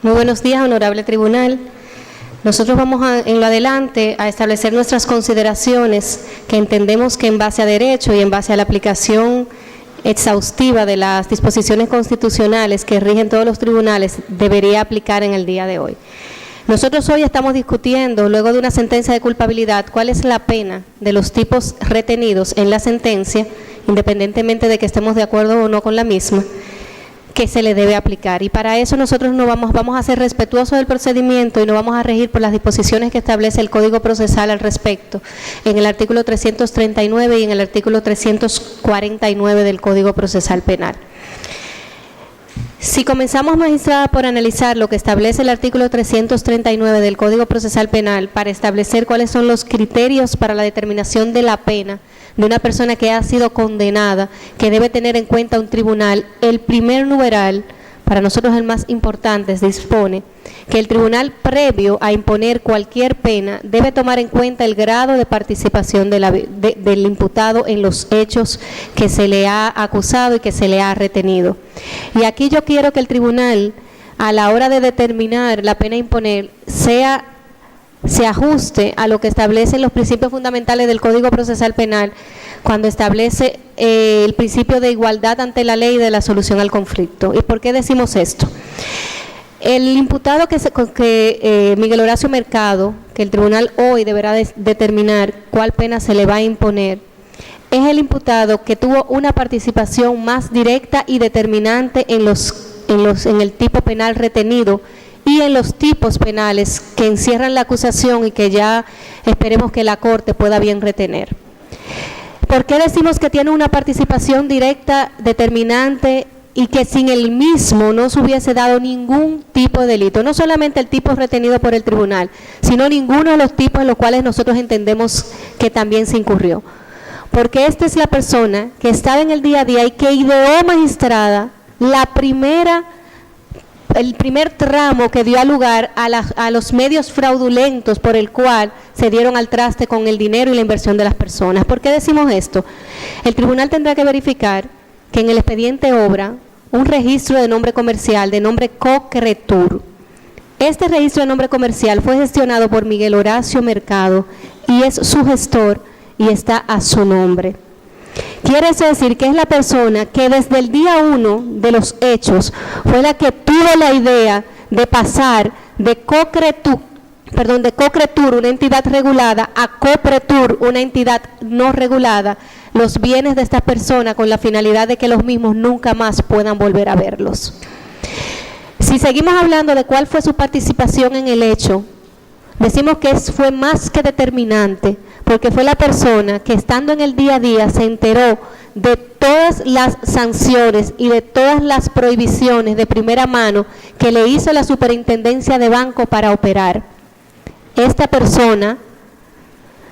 Muy buenos días, honorable tribunal. Nosotros vamos en lo adelante a establecer nuestras consideraciones que entendemos que en base a derecho y en base a la aplicación exhaustiva de las disposiciones constitucionales que rigen todos los tribunales debería aplicar en el día de hoy. Nosotros hoy estamos discutiendo, luego de una sentencia de culpabilidad, cuál es la pena de los tipos retenidos en la sentencia, independientemente de que estemos de acuerdo o no con la misma, que se le debe aplicar. Y para eso nosotros no vamos a ser respetuosos del procedimiento y no vamos a regir por las disposiciones que establece el Código Procesal al respecto, en el artículo 339 y en el artículo 349 del Código Procesal Penal. Si comenzamos, magistrada, por analizar lo que establece el artículo 339 del Código Procesal Penal para establecer cuáles son los criterios para la determinación de la pena de una persona que ha sido condenada, que debe tener en cuenta un tribunal, el primer numeral, para nosotros el más importante, dispone que el tribunal, previo a imponer cualquier pena, debe tomar en cuenta el grado de participación del imputado en los hechos que se le ha acusado y que se le ha retenido. Y aquí yo quiero que el tribunal, a la hora de determinar la pena a imponer, se ajuste a lo que establecen los principios fundamentales del Código Procesal Penal, cuando establece el principio de igualdad ante la ley y de la solución al conflicto. ¿Y por qué decimos esto? El imputado Miguel Horacio Mercado, que el tribunal hoy deberá determinar cuál pena se le va a imponer, es el imputado que tuvo una participación más directa y determinante en el tipo penal retenido y en los tipos penales que encierran la acusación y que ya esperemos que la Corte pueda bien retener. ¿Por qué decimos que tiene una participación directa, determinante y que sin el mismo no se hubiese dado ningún tipo de delito? No solamente el tipo retenido por el tribunal, sino ninguno de los tipos en los cuales nosotros entendemos que también se incurrió. Porque esta es la persona que estaba en el día a día y que ideó, magistrada, el primer tramo que dio lugar a los medios fraudulentos por el cual se dieron al traste con el dinero y la inversión de las personas. ¿Por qué decimos esto? El tribunal tendrá que verificar que en el expediente obra un registro de nombre comercial de nombre Cocretur. Este registro de nombre comercial fue gestionado por Miguel Horacio Mercado y es su gestor y está a su nombre. Quiere decir que es la persona que desde el día 1 de los hechos fue la que tuvo la idea de pasar de Cocretur, una entidad regulada, a Copretur, una entidad no regulada, los bienes de esta persona con la finalidad de que los mismos nunca más puedan volver a verlos. Si seguimos hablando de cuál fue su participación en el hecho, decimos que fue más que determinante, porque fue la persona que estando en el día a día se enteró de todas las sanciones y de todas las prohibiciones de primera mano que le hizo la Superintendencia de Banco para operar. Esta persona,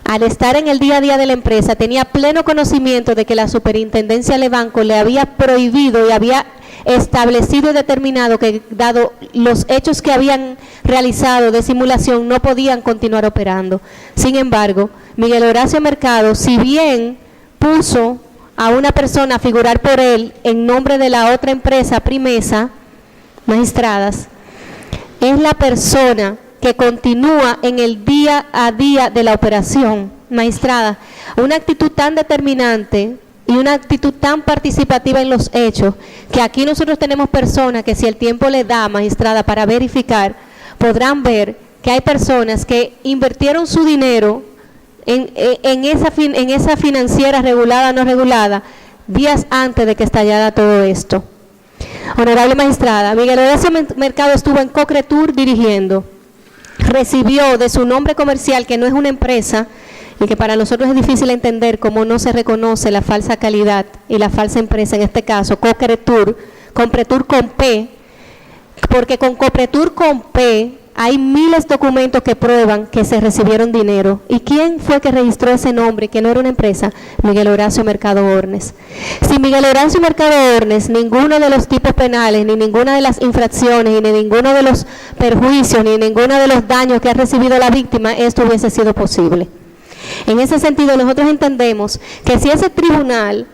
al estar en el día a día de la empresa, tenía pleno conocimiento de que la Superintendencia de Banco le había prohibido y había establecido y determinado que, dado los hechos que habían realizado de simulación, no podían continuar operando. Sin embargo, Miguel Horacio Mercado, si bien puso a una persona a figurar por él en nombre de la otra empresa, Primesa, magistradas, es la persona que continúa en el día a día de la operación. Magistrada, una actitud tan determinante y una actitud tan participativa en los hechos, que aquí nosotros tenemos personas que, si el tiempo le da, magistrada, para verificar, podrán ver que hay personas que invirtieron su dinero en esa financiera regulada o no regulada días antes de que estallara todo esto. Honorable magistrada, Miguel Horacio Mercado estuvo en Cocretur dirigiendo, recibió de su nombre comercial, que no es una empresa, y que para nosotros es difícil entender cómo no se reconoce la falsa calidad y la falsa empresa, en este caso, Cocretur con P, porque con Copretur con P hay miles de documentos que prueban que se recibieron dinero. ¿Y quién fue que registró ese nombre, que no era una empresa? Miguel Horacio Mercado Ornes. Si Miguel Horacio Mercado Ornes, ninguno de los tipos penales, ni ninguna de las infracciones, ni ninguno de los perjuicios, ni ninguno de los daños que ha recibido la víctima, esto hubiese sido posible. En ese sentido, nosotros entendemos que si este tribunal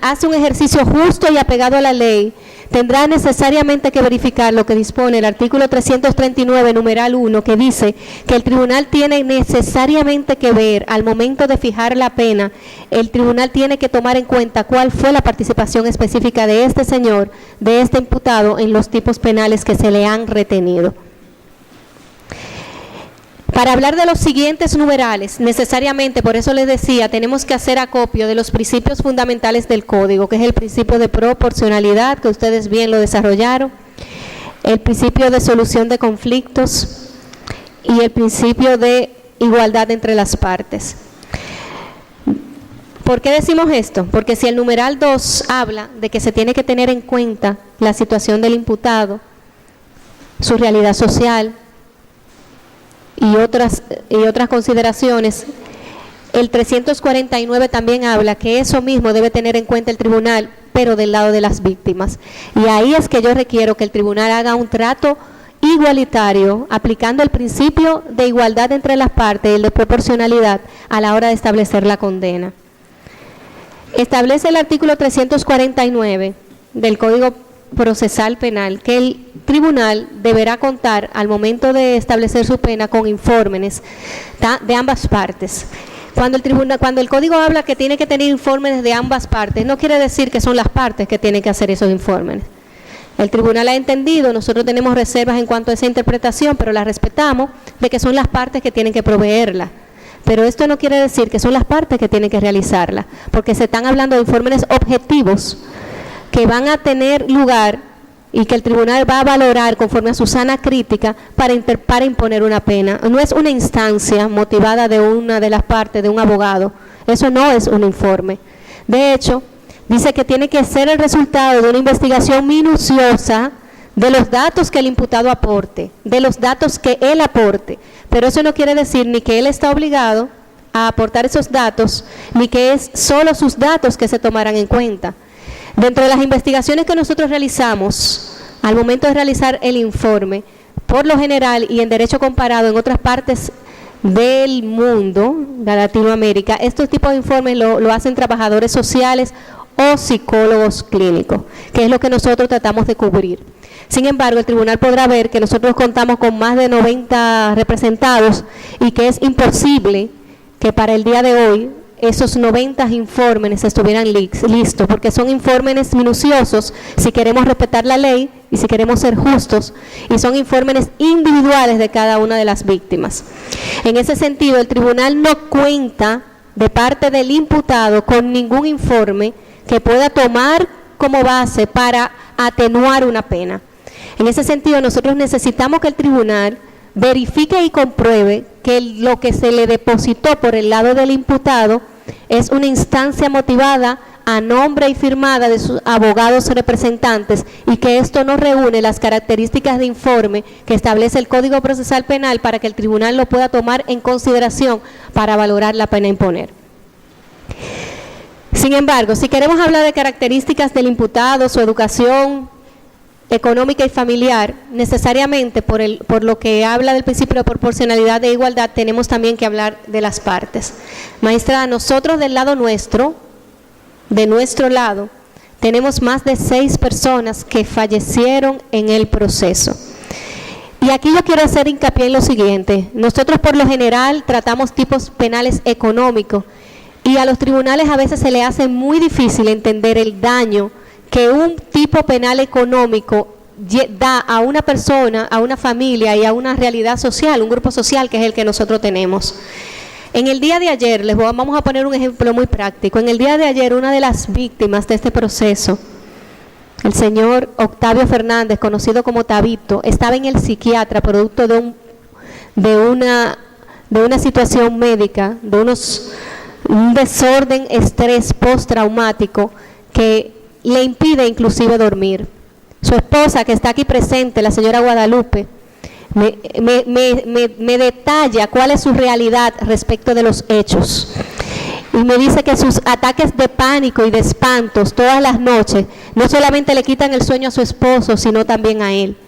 hace un ejercicio justo y apegado a la ley, tendrá necesariamente que verificar lo que dispone el artículo 339, numeral 1, que dice que el tribunal tiene necesariamente que ver, al momento de fijar la pena, el tribunal tiene que tomar en cuenta cuál fue la participación específica de este señor, de este imputado, en los tipos penales que se le han retenido. Para hablar de los siguientes numerales, necesariamente, por eso les decía, tenemos que hacer acopio de los principios fundamentales del Código, que es el principio de proporcionalidad, que ustedes bien lo desarrollaron, el principio de solución de conflictos y el principio de igualdad entre las partes. ¿Por qué decimos esto? Porque si el numeral 2 habla de que se tiene que tener en cuenta la situación del imputado, su realidad social, y otras consideraciones, el 349 también habla que eso mismo debe tener en cuenta el tribunal, pero del lado de las víctimas. Y ahí es que yo requiero que el tribunal haga un trato igualitario, aplicando el principio de igualdad entre las partes y el de proporcionalidad a la hora de establecer la condena. Establece el artículo 349 del Código Procesal Penal que el tribunal deberá contar al momento de establecer su pena con informes de ambas partes. Cuando el código habla que tiene que tener informes de ambas partes, no quiere decir que son las partes que tienen que hacer esos informes. El tribunal ha entendido, nosotros tenemos reservas en cuanto a esa interpretación, pero la respetamos, de que son las partes que tienen que proveerla. Pero esto no quiere decir que son las partes que tienen que realizarla, porque se están hablando de informes objetivos que van a tener lugar y que el tribunal va a valorar conforme a su sana crítica para imponer una pena. No es una instancia motivada de una de las partes, de un abogado. Eso no es un informe. De hecho, dice que tiene que ser el resultado de una investigación minuciosa de los datos que el imputado aporte, de los datos que él aporte. Pero eso no quiere decir ni que él está obligado a aportar esos datos, ni que es solo sus datos que se tomarán en cuenta. Dentro de las investigaciones que nosotros realizamos, al momento de realizar el informe, por lo general y en derecho comparado en otras partes del mundo, de Latinoamérica, estos tipos de informes lo hacen trabajadores sociales o psicólogos clínicos, que es lo que nosotros tratamos de cubrir. Sin embargo, el tribunal podrá ver que nosotros contamos con más de 90 representados y que es imposible que para el día de hoy esos 90 informes estuvieran listos, porque son informes minuciosos si queremos respetar la ley y si queremos ser justos, y son informes individuales de cada una de las víctimas. En ese sentido, el tribunal no cuenta de parte del imputado con ningún informe que pueda tomar como base para atenuar una pena. En ese sentido, nosotros necesitamos que el tribunal verifique y compruebe que lo que se le depositó por el lado del imputado es una instancia motivada a nombre y firmada de sus abogados representantes y que esto no reúne las características de informe que establece el Código Procesal Penal para que el tribunal lo pueda tomar en consideración para valorar la pena a imponer. Sin embargo, si queremos hablar de características del imputado, su educación económica y familiar, necesariamente por lo que habla del principio de proporcionalidad e igualdad, tenemos también que hablar de las partes. Maestra, nosotros del lado nuestro, de nuestro lado, tenemos más de 6 personas que fallecieron en el proceso. Y aquí yo quiero hacer hincapié en lo siguiente. Nosotros por lo general tratamos tipos penales económicos y a los tribunales a veces se le hace muy difícil entender el daño que un tipo penal económico da a una persona, a una familia y a una realidad social, un grupo social que es el que nosotros tenemos. En el día de ayer, vamos a poner un ejemplo muy práctico. En el día de ayer, una de las víctimas de este proceso, el señor Octavio Fernández, conocido como Tabito, estaba en el psiquiatra producto de una situación médica, un desorden, estrés postraumático que le impide inclusive dormir. Su esposa, que está aquí presente, la señora Guadalupe, me detalla cuál es su realidad respecto de los hechos. Y me dice que sus ataques de pánico y de espantos todas las noches no solamente le quitan el sueño a su esposo, sino también a él.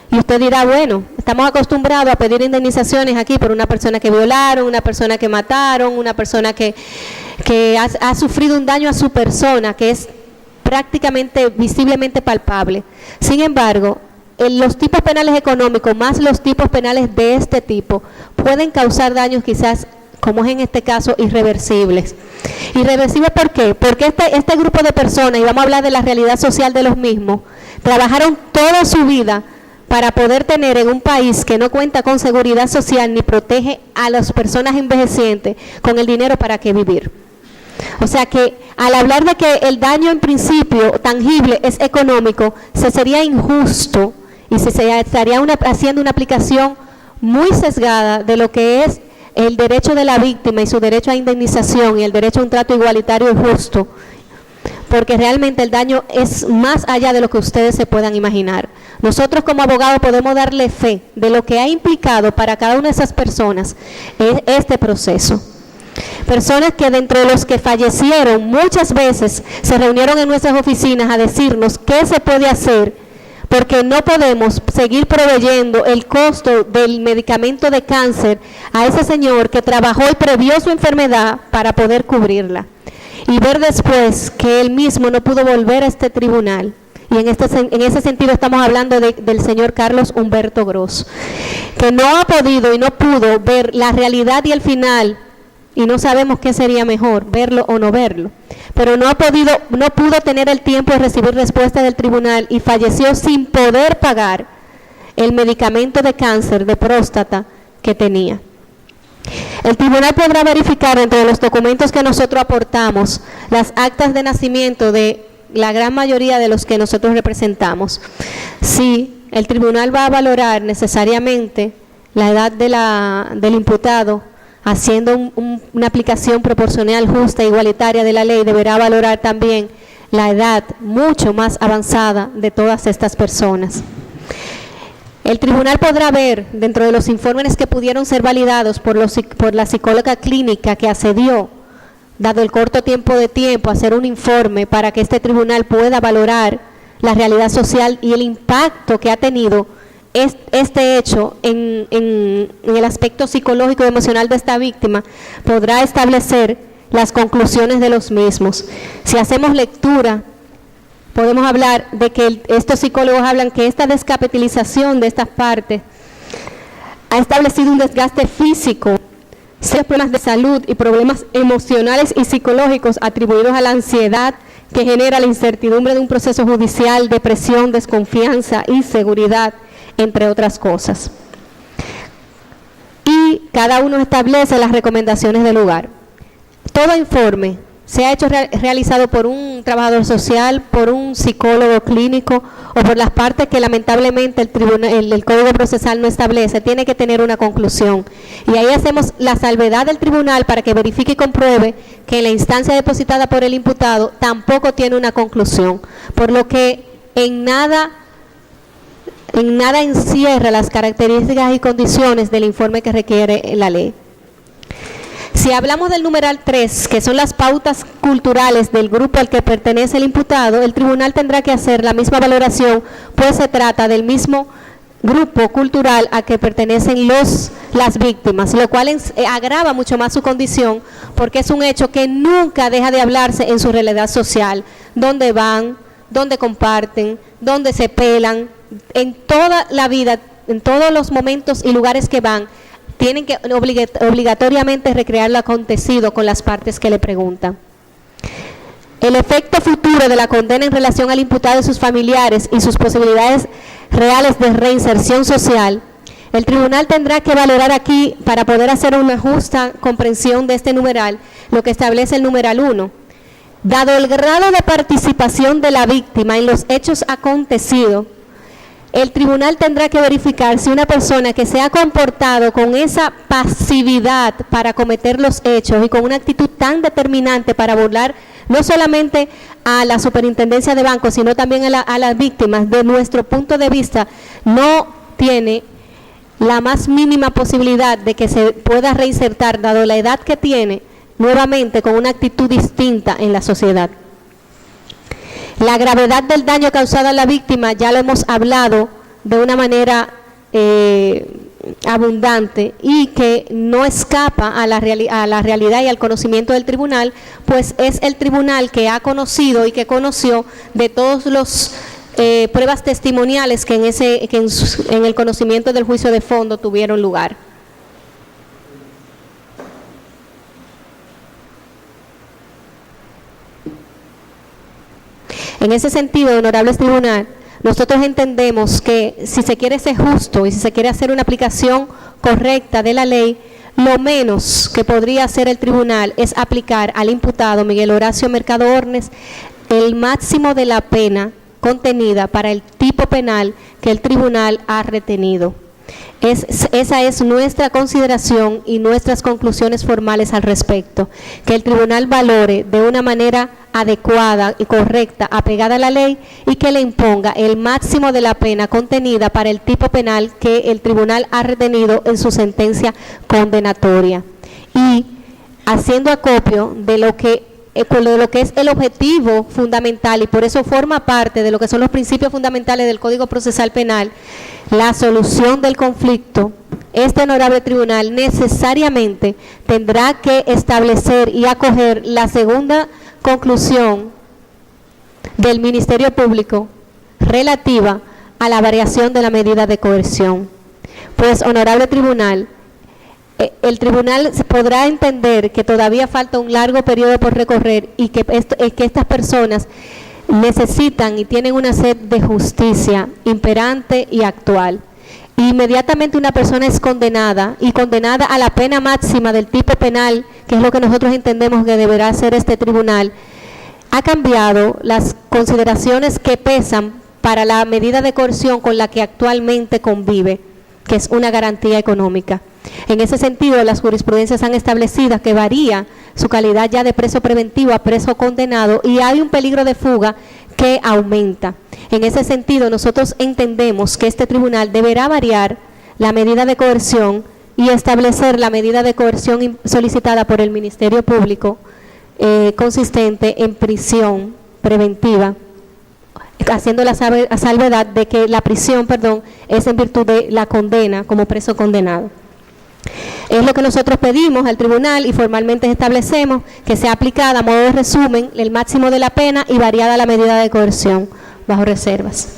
Y usted dirá, bueno, estamos acostumbrados a pedir indemnizaciones aquí por una persona que violaron, una persona que mataron, una persona que ha sufrido un daño a su persona, que es prácticamente visiblemente palpable. Sin embargo, los tipos penales económicos más los tipos penales de este tipo pueden causar daños quizás, como es en este caso, irreversibles. ¿Irreversibles por qué? Porque este grupo de personas, y vamos a hablar de la realidad social de los mismos, trabajaron toda su vida para poder tener en un país que no cuenta con seguridad social ni protege a las personas envejecientes con el dinero para qué vivir. O sea que al hablar de que el daño en principio tangible es económico, se sería injusto y se estaría haciendo una aplicación muy sesgada de lo que es el derecho de la víctima y su derecho a indemnización y el derecho a un trato igualitario y justo, porque realmente el daño es más allá de lo que ustedes se puedan imaginar. Nosotros como abogados podemos darle fe de lo que ha implicado para cada una de esas personas este proceso. Personas que dentro de los que fallecieron muchas veces se reunieron en nuestras oficinas a decirnos qué se puede hacer, porque no podemos seguir proveyendo el costo del medicamento de cáncer a ese señor que trabajó y previó su enfermedad para poder cubrirla. Y ver después que él mismo no pudo volver a este tribunal. Y en ese sentido estamos hablando del señor Carlos Humberto Gross, que no ha podido y no pudo ver la realidad y el final, y no sabemos qué sería mejor, verlo o no verlo. Pero no pudo tener el tiempo de recibir respuesta del tribunal y falleció sin poder pagar el medicamento de cáncer de próstata que tenía. El tribunal podrá verificar entre los documentos que nosotros aportamos las actas de nacimiento de la gran mayoría de los que nosotros representamos. Si el tribunal va a valorar necesariamente la edad del imputado, haciendo una aplicación proporcional, justa e igualitaria de la ley, deberá valorar también la edad mucho más avanzada de todas estas personas. El tribunal podrá ver, dentro de los informes que pudieron ser validados por la psicóloga clínica que accedió, dado el corto tiempo, a hacer un informe para que este tribunal pueda valorar la realidad social y el impacto que ha tenido este hecho en el aspecto psicológico y emocional de esta víctima, podrá establecer las conclusiones de los mismos. Si hacemos lectura, podemos hablar de que estos psicólogos hablan que esta descapitalización de estas partes ha establecido un desgaste físico, serios problemas de salud y problemas emocionales y psicológicos atribuidos a la ansiedad que genera la incertidumbre de un proceso judicial, depresión, desconfianza, inseguridad, entre otras cosas. Y cada uno establece las recomendaciones del lugar. Todo informe se ha hecho realizado por un trabajador social, por un psicólogo clínico o por las partes que lamentablemente el Código Procesal no establece, tiene que tener una conclusión. Y ahí hacemos la salvedad del tribunal para que verifique y compruebe que la instancia depositada por el imputado tampoco tiene una conclusión, por lo que en nada encierra las características y condiciones del informe que requiere la ley. Si hablamos del numeral 3, que son las pautas culturales del grupo al que pertenece el imputado, el tribunal tendrá que hacer la misma valoración, pues se trata del mismo grupo cultural a que pertenecen las víctimas, lo cual agrava mucho más su condición, porque es un hecho que nunca deja de hablarse en su realidad social, donde van, donde comparten, donde se pelan, en toda la vida, en todos los momentos y lugares que van, tienen que obligatoriamente recrear lo acontecido con las partes que le preguntan. El efecto futuro de la condena en relación al imputado y sus familiares y sus posibilidades reales de reinserción social, el tribunal tendrá que valorar aquí, para poder hacer una justa comprensión de este numeral, lo que establece el numeral 1. Dado el grado de participación de la víctima en los hechos acontecidos, el tribunal tendrá que verificar si una persona que se ha comportado con esa pasividad para cometer los hechos y con una actitud tan determinante para burlar no solamente a la superintendencia de bancos, sino también a las víctimas, de nuestro punto de vista, no tiene la más mínima posibilidad de que se pueda reinsertar, dado la edad que tiene, nuevamente con una actitud distinta en la sociedad. La gravedad del daño causado a la víctima ya lo hemos hablado de una manera abundante y que no escapa a la realidad y al conocimiento del tribunal, pues es el tribunal que ha conocido y que conoció de todos los pruebas testimoniales que en el conocimiento del juicio de fondo tuvieron lugar. En ese sentido, honorables tribunal, nosotros entendemos que si se quiere ser justo y si se quiere hacer una aplicación correcta de la ley, lo menos que podría hacer el tribunal es aplicar al imputado Miguel Horacio Mercado Ornes el máximo de la pena contenida para el tipo penal que el tribunal ha retenido. Esa es nuestra consideración y nuestras conclusiones formales al respecto, que el tribunal valore de una manera adecuada y correcta, apegada a la ley, y que le imponga el máximo de la pena contenida para el tipo penal que el tribunal ha retenido en su sentencia condenatoria. Y haciendo acopio de lo que es el objetivo fundamental, y por eso forma parte de lo que son los principios fundamentales del Código Procesal Penal, la solución del conflicto, este honorable tribunal necesariamente tendrá que establecer y acoger la segunda conclusión del Ministerio Público relativa a la variación de la medida de coerción. Pues, honorable tribunal, el tribunal podrá entender que todavía falta un largo periodo por recorrer y que estas personas necesitan y tienen una sed de justicia imperante y actual. Inmediatamente una persona es condenada y condenada a la pena máxima del tipo penal, que es lo que nosotros entendemos que deberá hacer este tribunal, ha cambiado las consideraciones que pesan para la medida de coerción con la que actualmente convive, que es una garantía económica. En ese sentido, las jurisprudencias han establecido que varía su calidad ya de preso preventivo a preso condenado y hay un peligro de fuga que aumenta. En ese sentido, nosotros entendemos que este tribunal deberá variar la medida de coerción y establecer la medida de coerción solicitada por el Ministerio Público consistente en prisión preventiva, haciendo la salvedad de que la prisión, es en virtud de la condena como preso condenado. Es lo que nosotros pedimos al tribunal y formalmente establecemos que sea aplicada a modo de resumen el máximo de la pena y variada la medida de coerción, bajo reservas.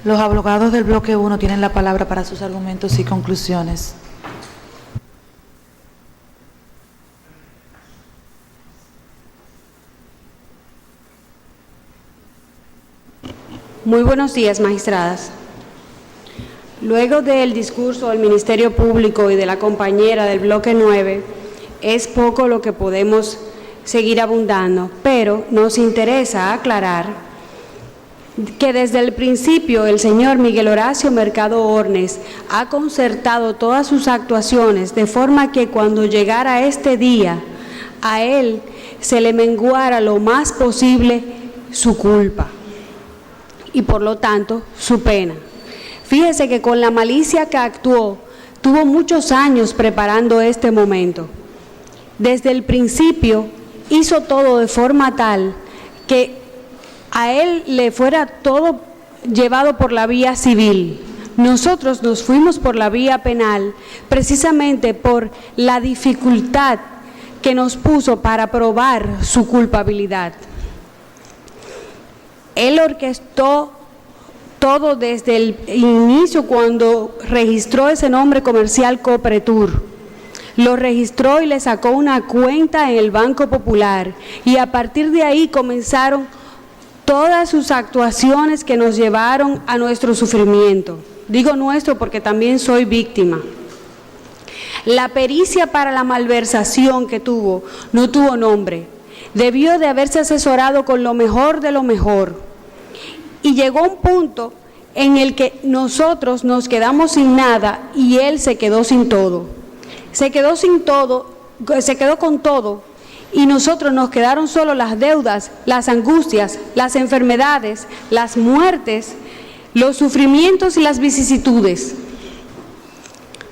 Los abogados del bloque 1 tienen la palabra para sus argumentos y conclusiones. Muy buenos días, magistradas. Luego del discurso del Ministerio Público y de la compañera del bloque 9, es poco lo que podemos seguir abundando, pero nos interesa aclarar que desde el principio el señor Miguel Horacio Mercado Ornes ha concertado todas sus actuaciones de forma que cuando llegara este día a él se le menguara lo más posible su culpa y por lo tanto su pena. Fíjese que con la malicia que actuó, tuvo muchos años preparando este momento. Desde el principio hizo todo de forma tal que a él le fuera todo llevado por la vía civil. Nosotros nos fuimos por la vía penal precisamente por la dificultad que nos puso para probar su culpabilidad. Él orquestó todo desde el inicio cuando registró ese nombre comercial Copretur. Lo registró y le sacó una cuenta en el Banco Popular y a partir de ahí comenzaron todas sus actuaciones que nos llevaron a nuestro sufrimiento. Digo nuestro porque también soy víctima. La pericia para la malversación que tuvo, no tuvo nombre. Debió de haberse asesorado con lo mejor de lo mejor. Y llegó un punto en el que nosotros nos quedamos sin nada y él se quedó sin todo. se quedó sin todo, se quedó con todo, y nosotros nos quedaron solo las deudas, las angustias, las enfermedades, las muertes, los sufrimientos y las vicisitudes.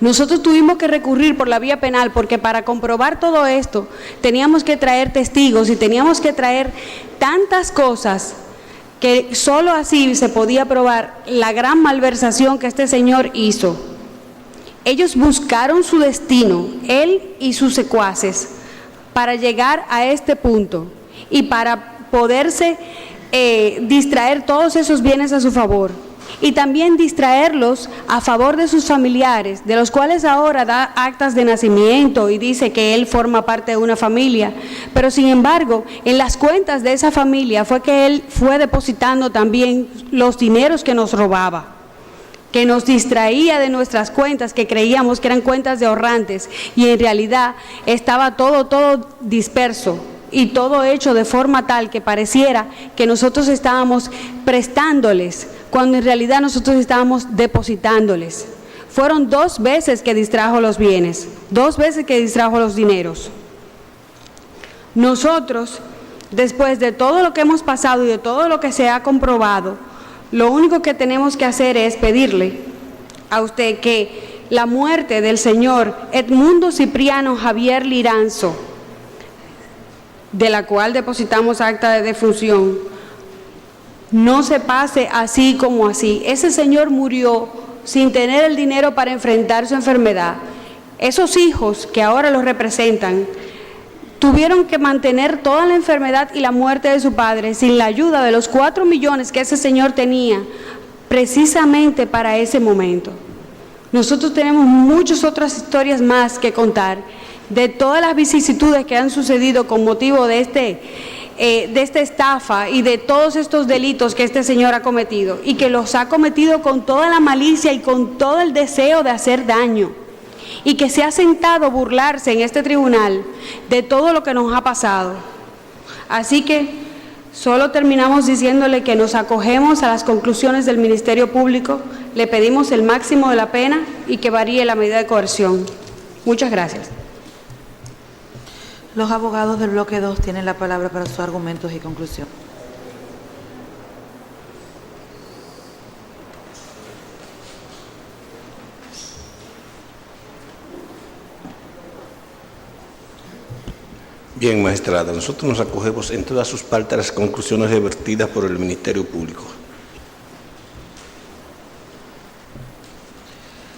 Nosotros tuvimos que recurrir por la vía penal, porque para comprobar todo esto teníamos que traer testigos y teníamos que traer tantas cosas que solo así se podía probar la gran malversación que este señor hizo. Ellos buscaron su destino, él y sus secuaces, para llegar a este punto y para poderse distraer todos esos bienes a su favor, y también distraerlos a favor de sus familiares, de los cuales ahora da actas de nacimiento y dice que él forma parte de una familia, pero sin embargo en las cuentas de esa familia fue que él fue depositando también los dineros que nos robaba, que nos distraía de nuestras cuentas, que creíamos que eran cuentas de ahorrantes, y en realidad estaba todo disperso y todo hecho de forma tal que pareciera que nosotros estábamos prestándoles, cuando en realidad nosotros estábamos depositándoles. Fueron 2 veces que distrajo los bienes, 2 veces que distrajo los dineros. Nosotros, después de todo lo que hemos pasado y de todo lo que se ha comprobado, lo único que tenemos que hacer es pedirle a usted que la muerte del señor Edmundo Cipriano Javier Liranzo, de la cual depositamos acta de defunción, no se pase así como así. Ese señor murió sin tener el dinero para enfrentar su enfermedad. Esos hijos que ahora los representan tuvieron que mantener toda la enfermedad y la muerte de su padre sin la ayuda de los 4 millones que ese señor tenía precisamente para ese momento. Nosotros tenemos muchas otras historias más que contar de todas las vicisitudes que han sucedido con motivo de esta estafa y de todos estos delitos que este señor ha cometido, y que los ha cometido con toda la malicia y con todo el deseo de hacer daño, y que se ha sentado a burlarse en este tribunal de todo lo que nos ha pasado. Así que solo terminamos diciéndole que nos acogemos a las conclusiones del Ministerio Público, le pedimos el máximo de la pena y que varíe la medida de coerción. Muchas gracias. Los abogados del bloque 2 tienen la palabra para sus argumentos y conclusión. Bien, magistrada, nosotros nos acogemos en todas sus partes a las conclusiones vertidas por el Ministerio Público.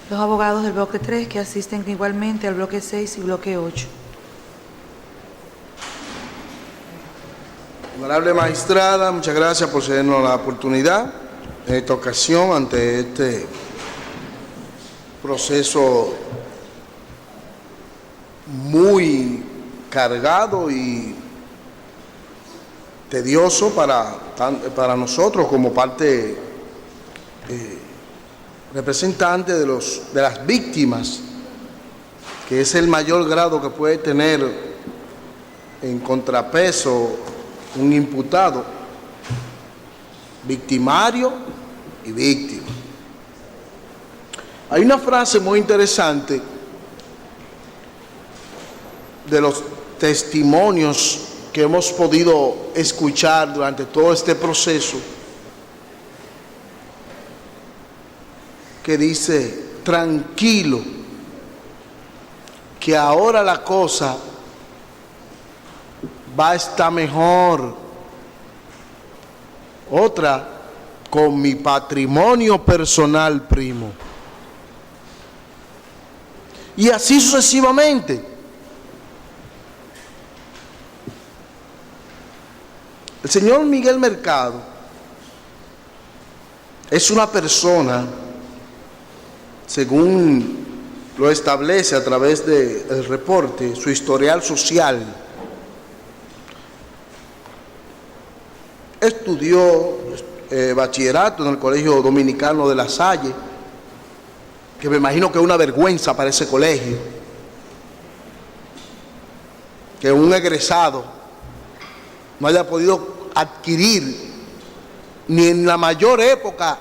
Los abogados del bloque 3 que asisten igualmente al bloque 6 y bloque 8. Honorable magistrada, muchas gracias por cedernos la oportunidad en esta ocasión ante este proceso muy cargado y tedioso para nosotros como parte representante de las víctimas, que es el mayor grado que puede tener en contrapeso un imputado, victimario y víctima. Hay una frase muy interesante de los testimonios que hemos podido escuchar durante todo este proceso, que dice: tranquilo, que ahora la cosa va a estar mejor. Otra: con mi patrimonio personal, primo. Y así sucesivamente. El señor Miguel Mercado es una persona, según lo establece a través del reporte, su historial social. Estudió bachillerato en el Colegio Dominicano de La Salle, que me imagino que es una vergüenza para ese colegio, que un egresado no haya podido adquirir, ni en la mayor época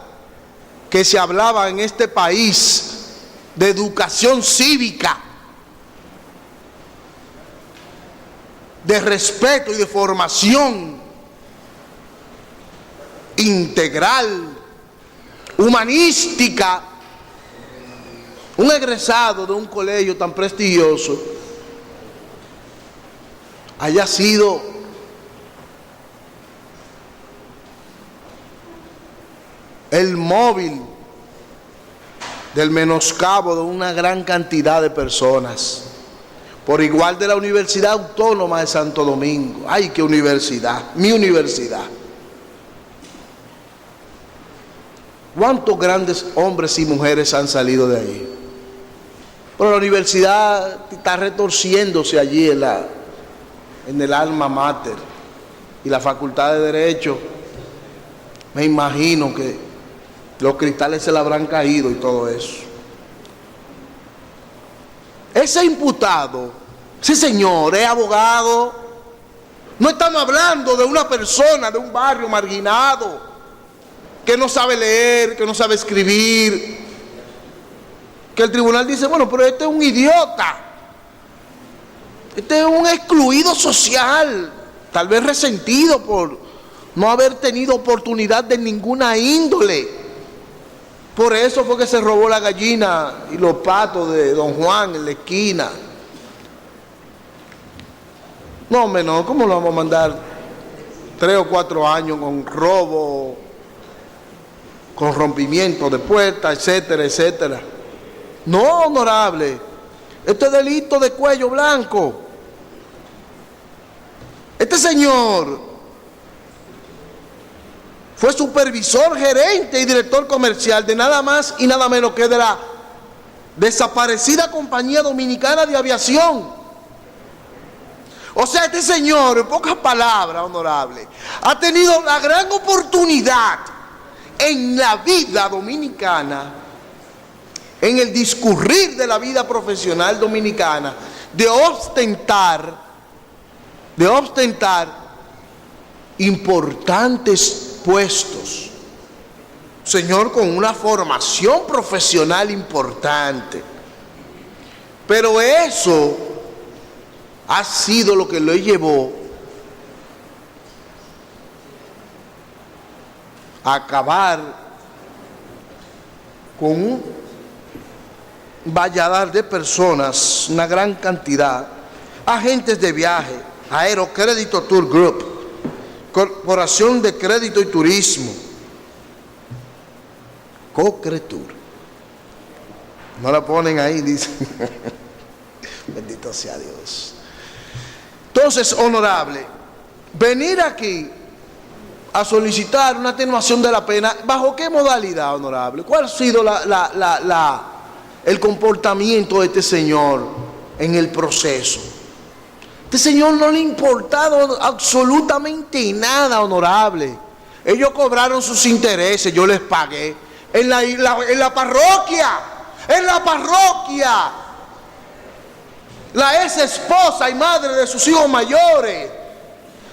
que se hablaba en este país de educación cívica, de respeto y de formación integral, humanística, un egresado de un colegio tan prestigioso haya sido el móvil del menoscabo de una gran cantidad de personas, por igual de la Universidad Autónoma de Santo Domingo. ¡Ay, qué universidad! Mi universidad. ¿Cuántos grandes hombres y mujeres han salido de ahí? Pero la universidad está retorciéndose allí en el alma mater, y la Facultad de Derecho, me imagino que los cristales se le habrán caído y todo eso. Ese imputado, ese señor es abogado. No estamos hablando de una persona de un barrio marginado que no sabe leer, que no sabe escribir, que el tribunal dice, bueno, pero este es un idiota, este es un excluido social, tal vez resentido por no haber tenido oportunidad de ninguna índole. Por eso fue que se robó la gallina y los patos de Don Juan en la esquina. No, hombre, no, ¿cómo lo vamos a mandar 3 o 4 años con robo, con rompimiento de puertas, etcétera, etcétera? No, honorable, esto es delito de cuello blanco. Este señor fue supervisor, gerente y director comercial de nada más y nada menos que de la desaparecida Compañía Dominicana de Aviación. O sea, este señor, en pocas palabras, honorable, ha tenido la gran oportunidad en la vida dominicana, en el discurrir de la vida profesional dominicana, de ostentar importantes puestos. Señor con una formación profesional importante. Pero eso ha sido lo que lo llevó a acabar con un valladar de personas, una gran cantidad, agentes de viaje, Aerocrédito Tour Group, Corporación de Crédito y Turismo, Cocretur. No la ponen ahí, dicen. Bendito sea Dios. Entonces, honorable, venir aquí a solicitar una atenuación de la pena, ¿bajo qué modalidad, honorable? ¿Cuál ha sido el comportamiento de este señor en el proceso? Este señor no le ha importado absolutamente nada, honorable. Ellos cobraron sus intereses, yo les pagué. En la parroquia, la ex esposa y madre de sus hijos mayores.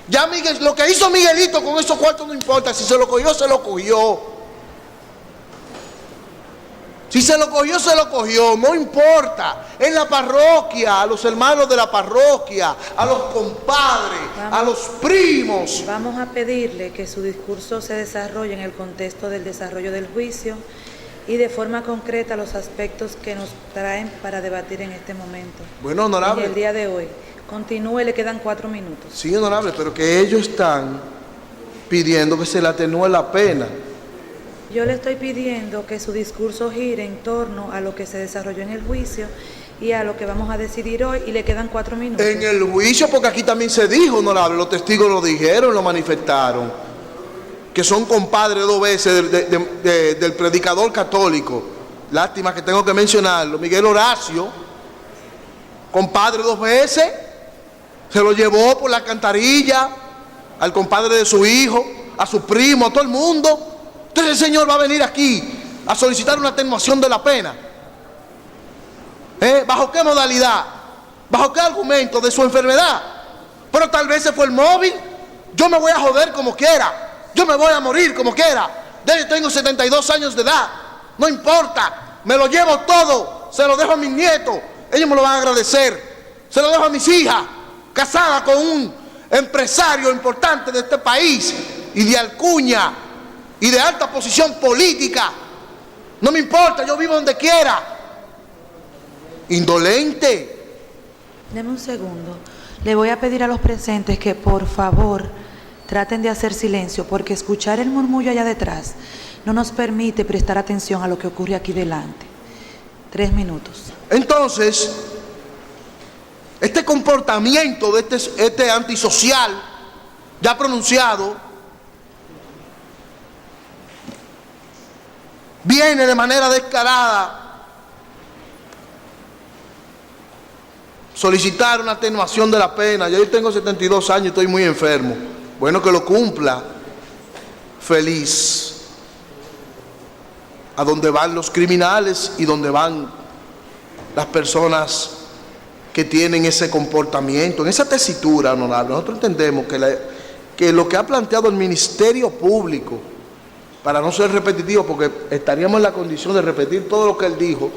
Ya Miguel, lo que hizo Miguelito con esos cuartos no importa, si se lo cogió, se lo cogió. Si se lo cogió, se lo cogió, no importa. En la parroquia, a los hermanos de la parroquia, a los compadres, a los primos. Vamos a pedirle que su discurso se desarrolle en el contexto del desarrollo del juicio y de forma concreta los aspectos que nos traen para debatir en este momento. Bueno, honorable. En el día de hoy. Continúe, le quedan 4 minutos. Sí, honorable, pero que ellos están pidiendo que se le atenúe la pena. Yo le estoy pidiendo que su discurso gire en torno a lo que se desarrolló en el juicio y a lo que vamos a decidir hoy, y le quedan 4 minutos. En el juicio, porque aquí también se dijo, honorable, los testigos lo dijeron, lo manifestaron, que son compadres 2 veces del predicador católico. Lástima que tengo que mencionarlo, Miguel Horacio, compadre 2 veces, se lo llevó por la alcantarilla al compadre de su hijo, a su primo, a todo el mundo. Entonces el señor va a venir aquí a solicitar una atenuación de la pena. ¿Bajo qué modalidad? ¿Bajo qué argumento? De su enfermedad. Pero tal vez se fue el móvil. Yo me voy a joder como quiera. Yo me voy a morir como quiera. Yo tengo 72 años de edad. No importa. Me lo llevo todo. Se lo dejo a mis nietos. Ellos me lo van a agradecer. Se lo dejo a mis hijas. casada con un empresario importante de este país y de alcuña y de alta posición política. No me importa, yo vivo donde quiera. Indolente. Deme un segundo. Le voy a pedir a los presentes que por favor traten de hacer silencio, porque escuchar el murmullo allá detrás no nos permite prestar atención a lo que ocurre aquí delante. 3 minutos. Entonces, este comportamiento de este antisocial ya pronunciado viene de manera descarada solicitar una atenuación de la pena. Yo tengo 72 años y estoy muy enfermo. Bueno, que lo cumpla. Feliz. A donde van los criminales y donde van las personas que tienen ese comportamiento, en esa tesitura, honorable. Nosotros entendemos que lo que ha planteado el Ministerio Público, para no ser repetitivo, porque estaríamos en la condición de repetir todo lo que él dijo,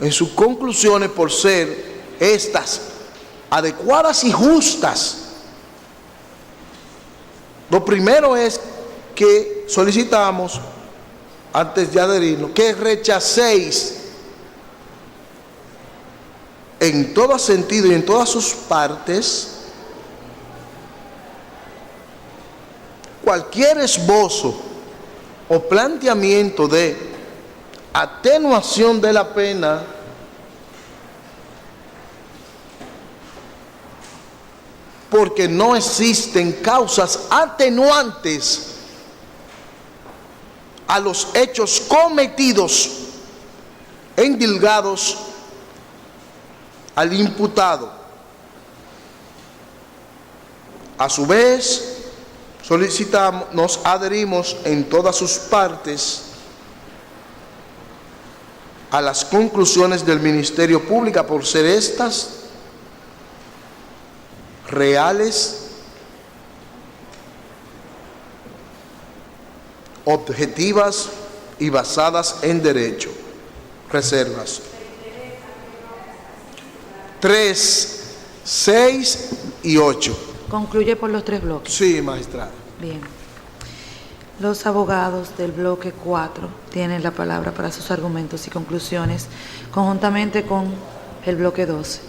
en sus conclusiones, por ser estas adecuadas y justas. Lo primero es que solicitamos, antes de adherirnos, que rechacéis en todo sentido y en todas sus partes cualquier esbozo o planteamiento de atenuación de la pena porque no existen causas atenuantes a los hechos cometidos endilgados al imputado. A su vez, solicitamos, nos adherimos en todas sus partes a las conclusiones del Ministerio Público, por ser estas reales, objetivas y basadas en derecho. Reservas. 3, 6 y 8. Concluye por los 3 bloques. Sí, magistrado. Bien. Los abogados del bloque 4 tienen la palabra para sus argumentos y conclusiones, conjuntamente con el bloque 12.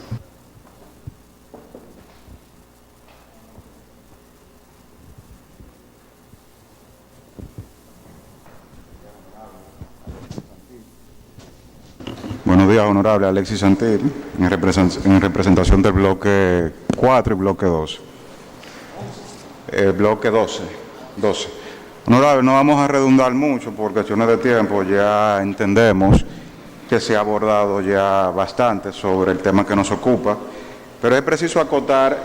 Buenos días, honorable Alexis Santil, en representación del bloque 4 y bloque 12. El bloque 12. Honorable, no vamos a redundar mucho por cuestiones de tiempo, ya entendemos que se ha abordado ya bastante sobre el tema que nos ocupa, pero es preciso acotar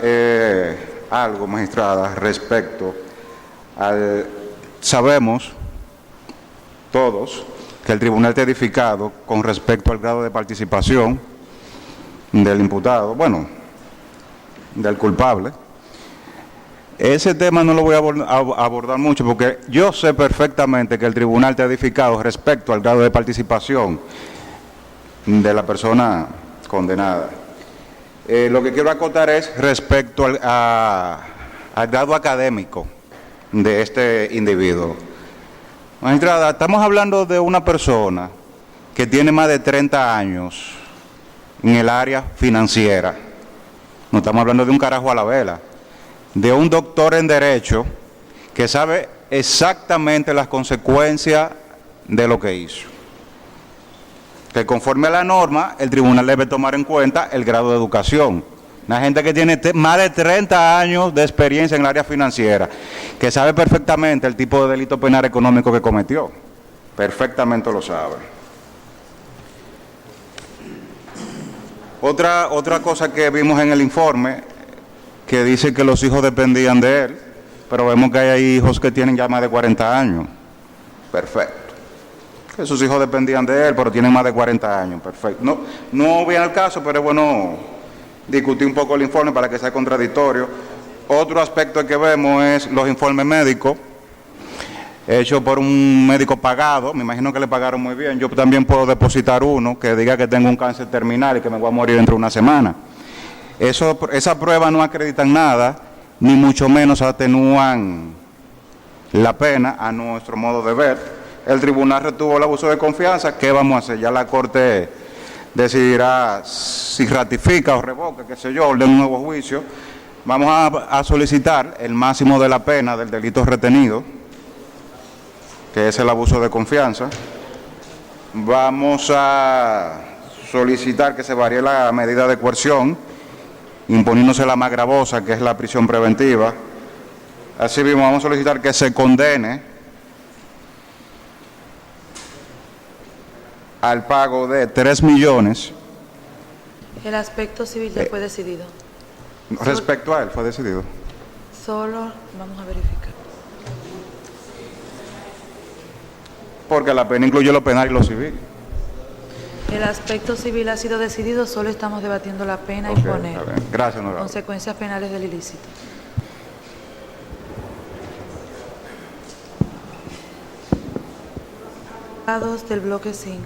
algo, magistrada, respecto al... Sabemos todos que el tribunal está edificado con respecto al grado de participación del imputado, bueno, del culpable. Ese tema no lo voy a abordar mucho porque yo sé perfectamente que el tribunal está edificado respecto al grado de participación de la persona condenada. Lo que quiero acotar es respecto al grado académico de este individuo. Magistrada, estamos hablando de una persona que tiene más de 30 años en el área financiera. No estamos hablando de un carajo a la vela, de un doctor en Derecho que sabe exactamente las consecuencias de lo que hizo. Que conforme a la norma, el tribunal debe tomar en cuenta el grado de educación. Una gente que tiene más de 30 años de experiencia en el área financiera, que sabe perfectamente el tipo de delito penal económico que cometió. Perfectamente lo sabe. Otra cosa que vimos en el informe, que dice que los hijos dependían de él, pero vemos que hay hijos que tienen ya más de 40 años. Perfecto. Que sus hijos dependían de él, pero tienen más de 40 años. Perfecto. No viene al caso, pero es bueno discutir un poco el informe para que sea contradictorio. Otro aspecto que vemos es los informes médicos hechos por un médico pagado. Me imagino que le pagaron muy bien. Yo también puedo depositar uno que diga que tengo un cáncer terminal y que me voy a morir dentro de una semana. Esa prueba no acreditan nada, ni mucho menos atenúan la pena a nuestro modo de ver. El tribunal retuvo el abuso de confianza. ¿Qué vamos a hacer? Ya la Corte decidirá si ratifica o revoca, qué sé yo, ordena un nuevo juicio. Vamos a solicitar el máximo de la pena del delito retenido, que es el abuso de confianza. Vamos a solicitar que se varíe la medida de coerción, imponiéndose la más gravosa, que es la prisión preventiva. Asimismo, vamos a solicitar que se condene al pago de 3 millones. El aspecto civil ya fue decidido. Respecto a él, fue decidido. Solo vamos a verificar. Porque la pena incluye lo penal y lo civil. El aspecto civil ha sido decidido, solo estamos debatiendo la pena Ok, y poner está bien. Gracias, honorable. consecuencias penales del ilícito. Abogados del bloque 5.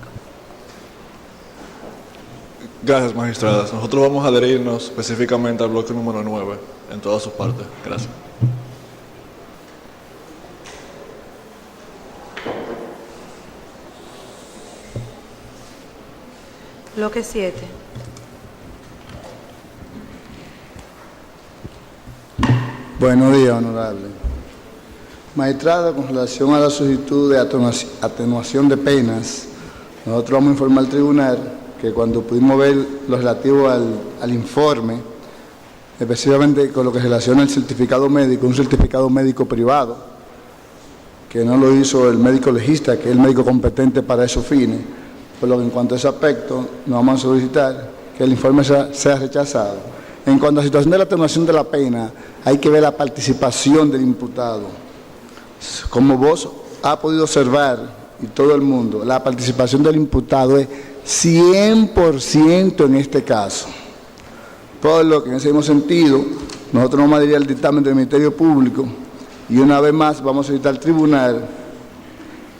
Gracias, magistradas. Nosotros vamos a adherirnos específicamente al bloque número 9 en todas sus partes. Gracias. Bloque 7. Buenos días, honorable. Magistrada, con relación a la solicitud de atenuación de penas, nosotros vamos a informar al tribunal que cuando pudimos ver lo relativo al informe, específicamente con lo que relaciona el certificado médico, un certificado médico privado, que no lo hizo el médico legista, que es el médico competente para esos fines, por lo que en cuanto a ese aspecto, nos vamos a solicitar que el informe sea rechazado. En cuanto a la situación de la atenuación de la pena, hay que ver la participación del imputado. Como vos has podido observar, y todo el mundo, la participación del imputado es 100% en este caso. Por lo que en ese mismo sentido, nosotros vamos a adherir al dictamen del Ministerio Público y una vez más vamos a solicitar al tribunal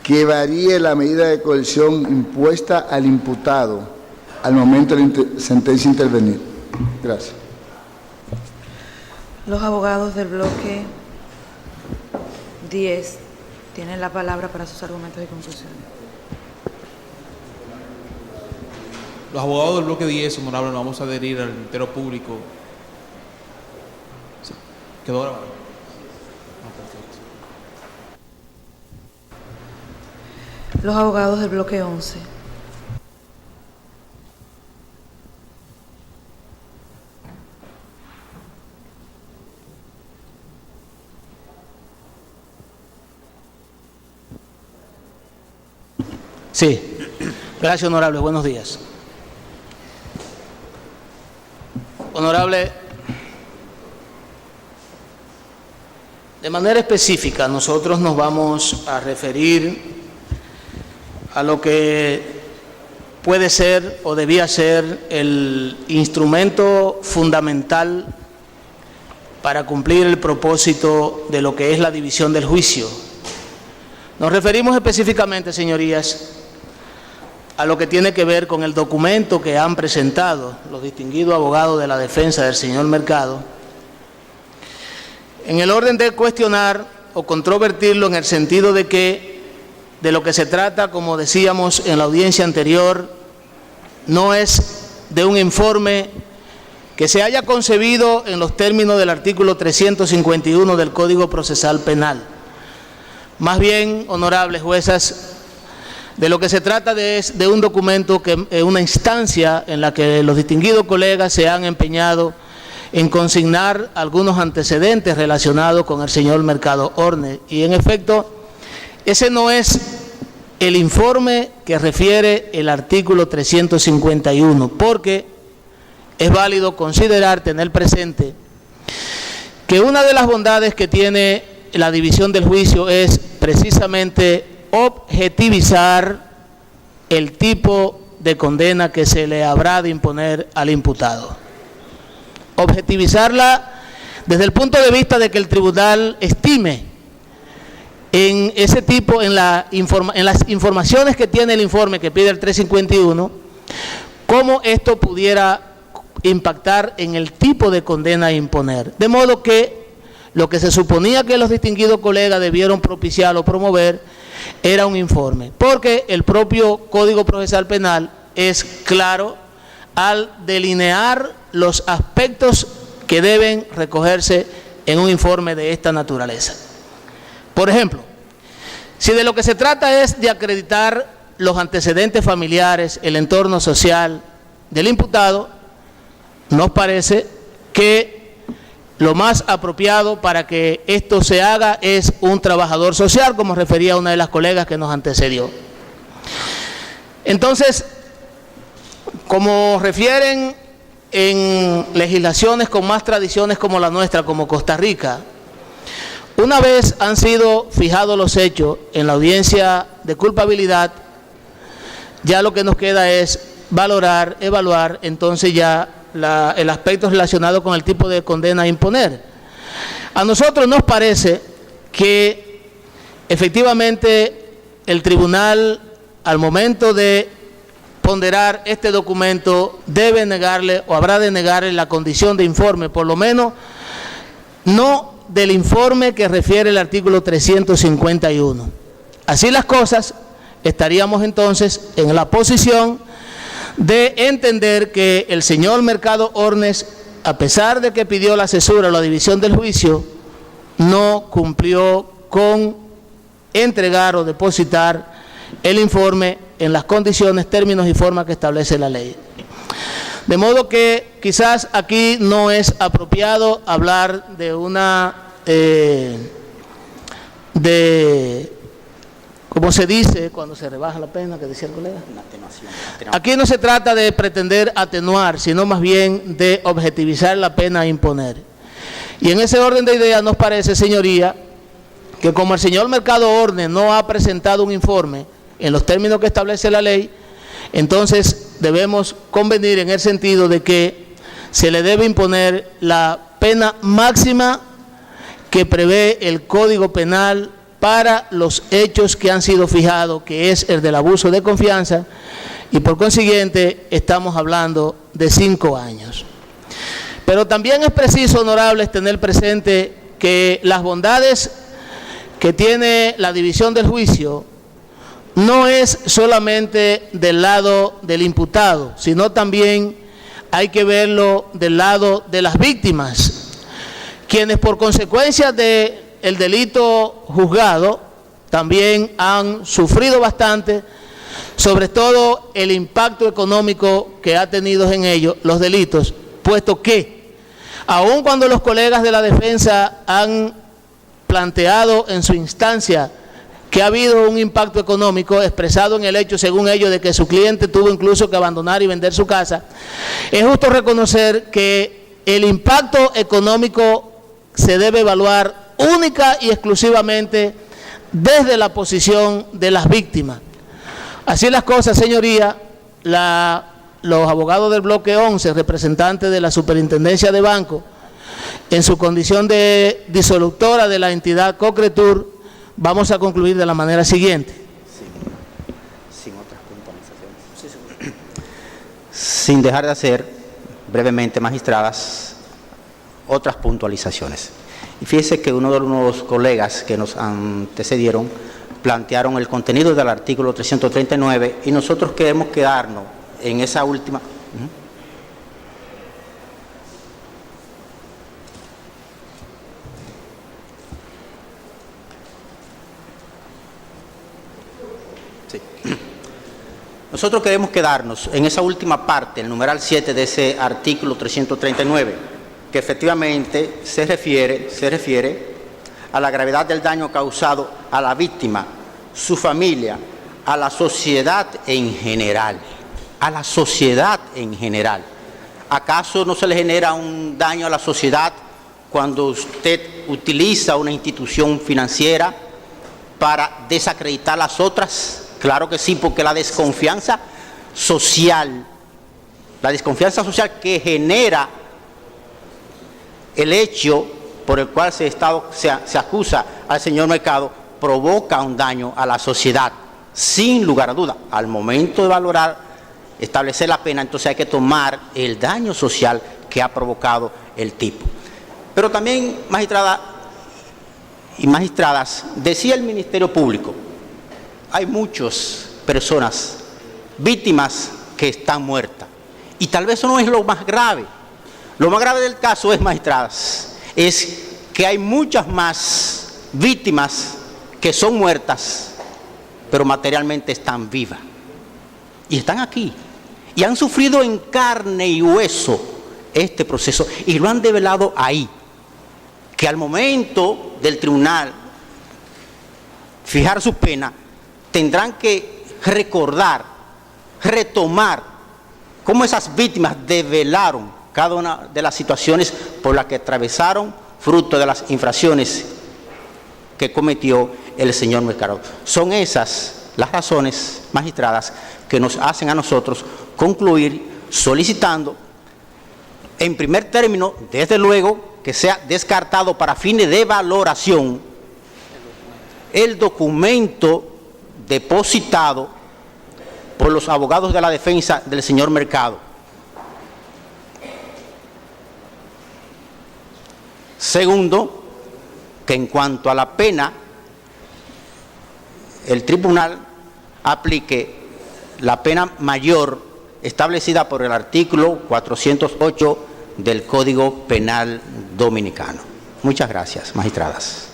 que varíe la medida de coerción impuesta al imputado al momento de la sentencia intervenir. Gracias. Los abogados del bloque 10 tienen la palabra para sus argumentos y conclusiones. Los abogados del bloque 10, honorable, nos vamos a adherir al Ministerio Público. Sí. ¿Quedó grabado? No, perfecto. Los abogados del bloque 11. Sí, gracias, honorable. Buenos días. Honorable, de manera específica nosotros nos vamos a referir a lo que puede ser o debía ser el instrumento fundamental para cumplir el propósito de lo que es la división del juicio. Nos referimos específicamente, señorías, a lo que tiene que ver con el documento que han presentado los distinguidos abogados de la defensa del señor Mercado, en el orden de cuestionar o controvertirlo en el sentido de que de lo que se trata, como decíamos en la audiencia anterior, no es de un informe que se haya concebido en los términos del artículo 351 del Código Procesal Penal. Más bien, honorables juezas, de lo que se trata es de un documento, una instancia en la que los distinguidos colegas se han empeñado en consignar algunos antecedentes relacionados con el señor Mercado Orne. Y en efecto, ese no es el informe que refiere el artículo 351, porque es válido considerar, tener presente, que una de las bondades que tiene la división del juicio es precisamente objetivizar el tipo de condena que se le habrá de imponer al imputado. Objetivizarla desde el punto de vista de que el tribunal estime en ese tipo, en las informaciones que tiene el informe que pide el 351, cómo esto pudiera impactar en el tipo de condena a imponer. De modo que lo que se suponía que los distinguidos colegas debieron propiciar o promover era un informe, porque el propio Código Procesal Penal es claro al delinear los aspectos que deben recogerse en un informe de esta naturaleza. Por ejemplo, si de lo que se trata es de acreditar los antecedentes familiares, el entorno social del imputado, nos parece que lo más apropiado para que esto se haga es un trabajador social, como refería una de las colegas que nos antecedió. Entonces, como refieren en legislaciones con más tradiciones como la nuestra, como Costa Rica, una vez han sido fijados los hechos en la audiencia de culpabilidad, ya lo que nos queda es valorar, evaluar entonces ya el aspecto relacionado con el tipo de condena a imponer. A nosotros nos parece que efectivamente el tribunal, al momento de ponderar este documento, debe negarle o habrá de negarle la condición de informe, por lo menos no del informe que refiere el artículo 351. Así las cosas, estaríamos entonces en la posición de entender que el señor Mercado Ornes, a pesar de que pidió la cesura o la división del juicio, no cumplió con entregar o depositar el informe en las condiciones, términos y formas que establece la ley. De modo que quizás aquí no es apropiado hablar de una, como se dice cuando se rebaja la pena, que decía el colega. Una atenuación. Aquí no se trata de pretender atenuar, sino más bien de objetivizar la pena a imponer. Y en ese orden de ideas nos parece, señoría, que como el señor Mercado Ornes no ha presentado un informe en los términos que establece la ley, entonces debemos convenir en el sentido de que se le debe imponer la pena máxima que prevé el Código Penal para los hechos que han sido fijados, que es el del abuso de confianza, y por consiguiente estamos hablando de 5 años. Pero también es preciso, honorables, tener presente que las bondades que tiene la división del juicio no es solamente del lado del imputado, sino también hay que verlo del lado de las víctimas, quienes por consecuencia del delito juzgado también han sufrido bastante, sobre todo el impacto económico que ha tenido en ellos los delitos, puesto que aun cuando los colegas de la defensa han planteado en su instancia que ha habido un impacto económico expresado en el hecho, según ellos, de que su cliente tuvo incluso que abandonar y vender su casa, es justo reconocer que el impacto económico se debe evaluar única y exclusivamente desde la posición de las víctimas. Así las cosas, señoría, los abogados del bloque 11, representantes de la Superintendencia de Banco, en su condición de disolutora de la entidad Cocretur, vamos a concluir de la manera siguiente. Sin otras puntualizaciones. Sin dejar de hacer, brevemente, magistradas, otras puntualizaciones. Y fíjese que uno de los colegas que nos antecedieron plantearon el contenido del artículo 339 y nosotros queremos quedarnos en esa última. Sí. Nosotros queremos quedarnos en esa última parte, el numeral 7 de ese artículo 339, que efectivamente se refiere a la gravedad del daño causado a la víctima, su familia, a la sociedad en general. A la sociedad en general. ¿Acaso no se le genera un daño a la sociedad cuando usted utiliza una institución financiera para desacreditar las otras? Claro que sí, porque la desconfianza social que genera el hecho por el cual se acusa al señor Mercado provoca un daño a la sociedad, sin lugar a duda. Al momento de valorar establecer la pena, entonces hay que tomar el daño social que ha provocado el tipo. Pero también, magistrada y magistradas, decía el Ministerio Público, hay muchas personas, víctimas que están muertas. Y tal vez eso no es lo más grave. Lo más grave del caso es, magistradas, es que hay muchas más víctimas que son muertas, pero materialmente están vivas. Y están aquí. Y han sufrido en carne y hueso este proceso. Y lo han develado ahí. Que al momento del tribunal fijar su pena, tendrán que recordar, retomar cómo esas víctimas develaron cada una de las situaciones por las que atravesaron fruto de las infracciones que cometió el señor Mercado. Son esas las razones, magistradas, que nos hacen a nosotros concluir solicitando, en primer término, desde luego, que sea descartado para fines de valoración el documento depositado por los abogados de la defensa del señor Mercado. Segundo, que en cuanto a la pena, el tribunal aplique la pena mayor establecida por el artículo 408 del Código Penal Dominicano. Muchas gracias, magistradas.